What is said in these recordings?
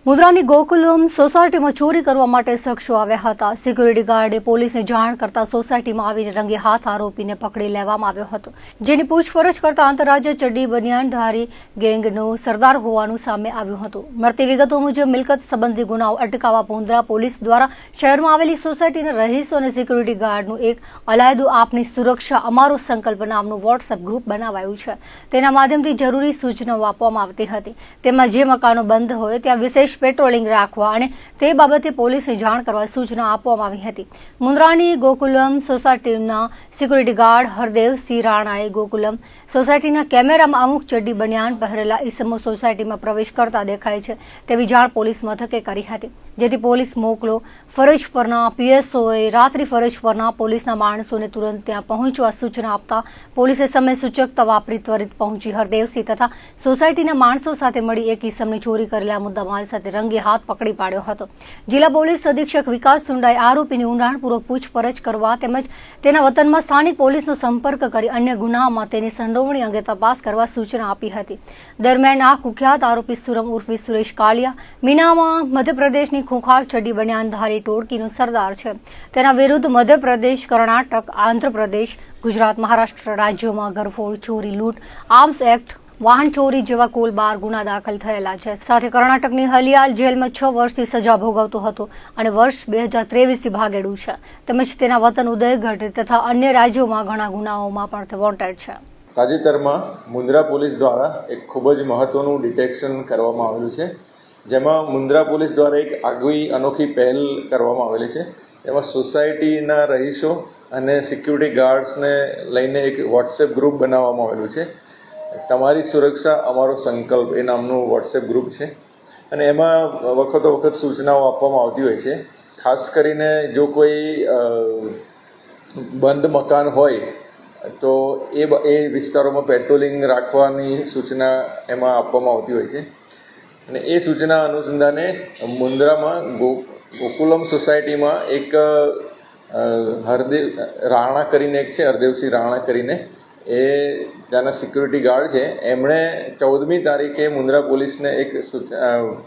મુન્દ્રાની ગોકુલમ સોસાયટીમાં ચોરી કરવા માટે શખ્સો આવ્યા હતા. સિક્યુરિટી ગાર્ડે પોલીસને જાણ કરતા સોસાયટીમાં આવીને રંગે હાથ આરોપીને પકડી લેવામાં આવ્યો હતો, જેની પૂછપરછ કરતા આંતરરાજ્ય ચડ્ડી બનિયાનધારી ગેંગનો સરદાર હોવાનું સામે આવ્યું હતું. મળતી વિગતો મુજબ મિલકત સંબંધી ગુનાઓ અટકાવવા મુન્દ્રા પોલીસ દ્વારા શહેરમાં આવેલી સોસાયટીના રહીશો અને સિક્યુરિટી ગાર્ડનું એક અલાયદું આપની સુરક્ષા અમારો સંકલ્પ નામનું વોટ્સએપ ગ્રુપ બનાવાયું છે. તેના માધ્યમથી જરૂરી સૂચનાઓ આપવામાં આવતી હતી. તેમાં જે મકાનો બંધ હોય ત્યાં વિશેષ પેટ્રોલિંગ રાખવા અને તે બાબતે પોલીસને જાણ કરવા સૂચના આપવામાં આવી હતી. મુન્દ્રાની ગોકુલમ સોસાયટીના સિક્યુરિટી ગાર્ડ હરદેવસિંહ રાણાએ ગોકુલમ સોસાયટીના કેમેરામાં અમુક ચડ્ડી બનિયાન પહેરેલા ઈસમો સોસાયટીમાં પ્રવેશ કરતા દેખાય છે તેવી જાણ પોલીસ મથકે કરી હતી, જેથી પોલીસ મોકલો ફરજ પરના પીએસઓએ રાત્રિ ફરજ પરના પોલીસના માણસોને તુરંત ત્યાં પહોંચવા સૂચના આપતા પોલીસે સમય સૂચકતા વાપરી ત્વરિત પહોંચી હરદેવસિંહ તથા સોસાયટીના માણસો સાથે મળી એક ઈસમને ચોરી કરેલા મુદ્દામાલ સાથે રંગે હાથ પકડી પાડ્યો હતો. જિલ્લા પોલીસ અધિક્ષક વિકાસ સુંડાએ આરોપીની ઊંડાણપૂર્વક પૂછપરછ કરવા તેમજ તેના વતનમાં સ્થાનિક પોલીસનો સંપર્ક કરી અન્ય ગુનામાં તેની સંડોવણી અંગે તપાસ કરવા સૂચના આપી હતી. દરમિયાન આ કુખ્યાત આરોપી સુરમ ઉર્ફે સુરેશ કાલિયા મીનામાં મધ્યપ્રદેશની ખુંખાર ચડ્ડી બનિયાનધારી ટોળકીનો સરદાર છે. તેના વિરુદ્ધ મધ્યપ્રદેશ, કર્ણાટક, આંધ્રપ્રદેશ, ગુજરાત, મહારાષ્ટ્ર રાજ્યોમાં ઘરફોડ, ચોરી, લૂંટ, આર્મ્સ એક્ટ, વાહન ચોરી જેવા કુલ 12 ગુના દાખલ થયેલા છે. સાથે કર્ણાટકની હલિયાલ જેલમાં 6 વર્ષથી સજા ભોગવતો હતો અને વર્ષ 2023થી ભાગેડું છે. તેમજ તેના વતન ઉદયગઢ તથા અન્ય રાજ્યોમાં ઘણા ગુનાઓમાં પણ તે વોન્ટેડ છે. તાજેતરમાં મુન્દ્રા પોલીસ દ્વારા એક ખૂબ જ મહત્વનું ડિટેક્શન કરવામાં આવેલું છે, જેમાં મુન્દ્રા પોલીસ દ્વારા એક આગવી અનોખી પહેલ કરવામાં આવેલી છે. એમાં સોસાયટીના રહીશો અને સિક્યુરિટી ગાર્ડ્સને લઈને એક વોટ્સએપ ગ્રુપ બનાવવામાં આવેલું છે. તમારી સુરક્ષા અમારો સંકલ્પ એ નામનું વોટ્સએપ ગ્રુપ છે અને એમાં વખતો વખત સૂચનાઓ આપવામાં આવતી હોય છે. ખાસ કરીને જો કોઈ બંધ મકાન હોય તો એ વિસ્તારોમાં પેટ્રોલિંગ રાખવાની સૂચના એમાં આપવામાં આવતી હોય છે અને એ સૂચના અનુસંધાને મુન્દ્રામાં ગોકુલમ સોસાયટીમાં એક હરદેવ રાણા કરીને એક છે, હરદેવસિંહ રાણા કરીને, એ ત્યાંના સિક્યુરિટી ગાર્ડ છે. એમણે 14મી તારીખે મુન્દ્રા પોલીસને એક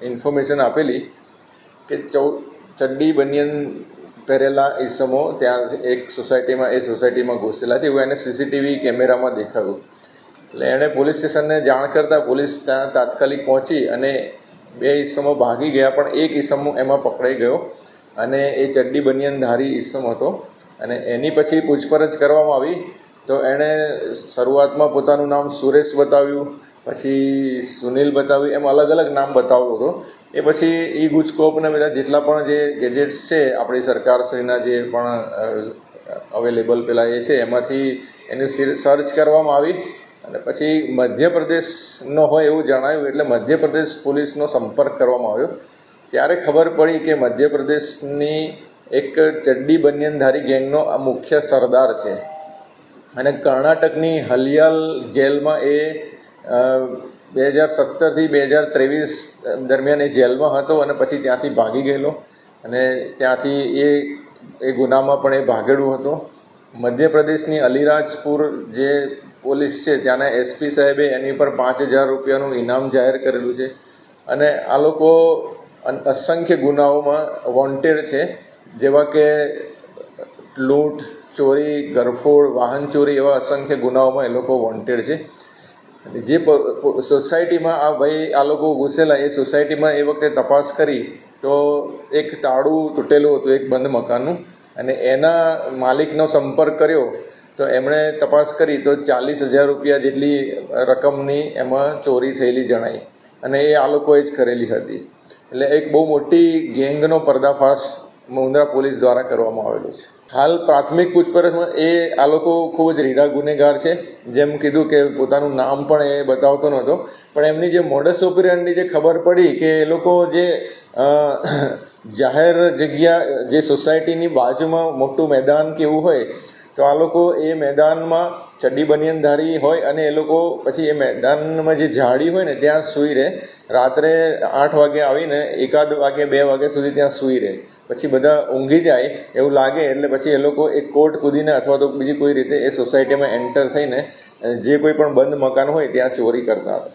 ઇન્ફોર્મેશન આપેલી કે ચડ્ડી બનિયાન પહેરેલા ઈસમો ત્યાં એક સોસાયટીમાં ઘૂસેલા છે, એવું એને સીસીટીવી કેમેરામાં દેખાયું. એટલે એણે પોલીસ સ્ટેશનને જાણ કરતા પોલીસ ત્યાં તાત્કાલિક પહોંચી અને 2 ઈસમો ભાગી ગયા, પણ એક ઈસમો એમાં પકડાઈ ગયો અને એ ચડ્ડી બનિયાનધારી ઈસમ હતો. અને એની પછી પૂછપરછ કરવામાં આવી તો એણે શરૂઆતમાં પોતાનું નામ સુરેશ બતાવ્યું, પછી સુનિલ બતાવ્યું, એમ અલગ અલગ નામ બતાવતો હતો. એ પછી ઈ ગુજકોપને બધા જેટલા પણ જે ગેજેટ્સ છે આપણી સરકારશ્રીના જે પણ અવેલેબલ પેલા એ છે એમાંથી એની સર્ચ કરવામાં આવી અને પછી મધ્યપ્રદેશનો હોય એવું જણાયું. એટલે મધ્યપ્રદેશ પોલીસનો સંપર્ક કરવામાં આવ્યો. ત્યારે ખબર પડી કે મધ્યપ્રદેશની એક ચડ્ડી બનિયાનધારી ગેંગનો આ મુખ્ય સરદાર છે અને કર્ણાટકની હલિયાલ જેલમાં એ 2017થી 2023 દરમિયાન એ જેલમાં હતો અને પછી ત્યાંથી ભાગી ગયેલો અને ત્યાંથી એ ગુનામાં પણ એ ભાગેડું હતો. મધ્યપ્રદેશની અલીરાજપુર જે પોલીસ છે ત્યાંના એસપી સાહેબે એની પર 5000 રૂપિયાનું ઇનામ જાહેર કરેલું છે અને આ લોકો અસંખ્ય ગુનાઓમાં વોન્ટેડ છે, જેવા કે લૂંટ, ચોરી, ઘરફોડ, વાહન ચોરી એવા અસંખ્ય ગુનાઓમાં એ લોકો વોન્ટેડ છે. જે સોસાયટીમાં આ લોકો ઘૂસેલા એ સોસાયટીમાં એ વખતે તપાસ કરી તો એક તાળું તૂટેલું હતું એક બંધ મકાનનું અને એના માલિકનો સંપર્ક કર્યો તો એમણે તપાસ કરી તો 40,000 રૂપિયા જેટલી રકમની એમાં ચોરી થયેલી જણાઈ અને એ આ લોકોએ જ કરેલી હતી. એટલે એક બહુ મોટી ગેંગનો પર્દાફાશ મુન્દ્રા પોલીસ દ્વારા કરવામાં આવેલો છે. હાલ પ્રાથમિક પૂછપરછમાં આ લોકો ખૂબ જ રીઢા ગુનેગાર છે. જેમ કીધું કે પોતાનું નામ પણ એ બતાવતો નહોતો, પણ એમની જે મોડસ ઓપરેન્ડી જે ખબર પડી કે એ લોકો જે જાહેર જગ્યા જે સોસાયટીની બાજુમાં મોટું મેદાન કે એવું હોય તો આ લોકો એ મેદાનમાં ચડ્ડી બનિયાનધારી હોય અને એ લોકો પછી એ મેદાનમાં જે ઝાડી હોય ને ત્યાં સૂઈ રહે. રાત્રે 8 વાગે આવીને 1 વાગે 2 વાગ્યા સુધી ત્યાં સૂઈ રહે. પછી બધા ઊંઘી જાય એવું લાગે એટલે પછી એ લોકો એક કોર્ટ કૂદીને અથવા તો બીજી કોઈ રીતે એ સોસાયટીમાં એન્ટર થઈને જે કોઈ પણ બંધ મકાન હોય ત્યાં ચોરી કરતા હતા.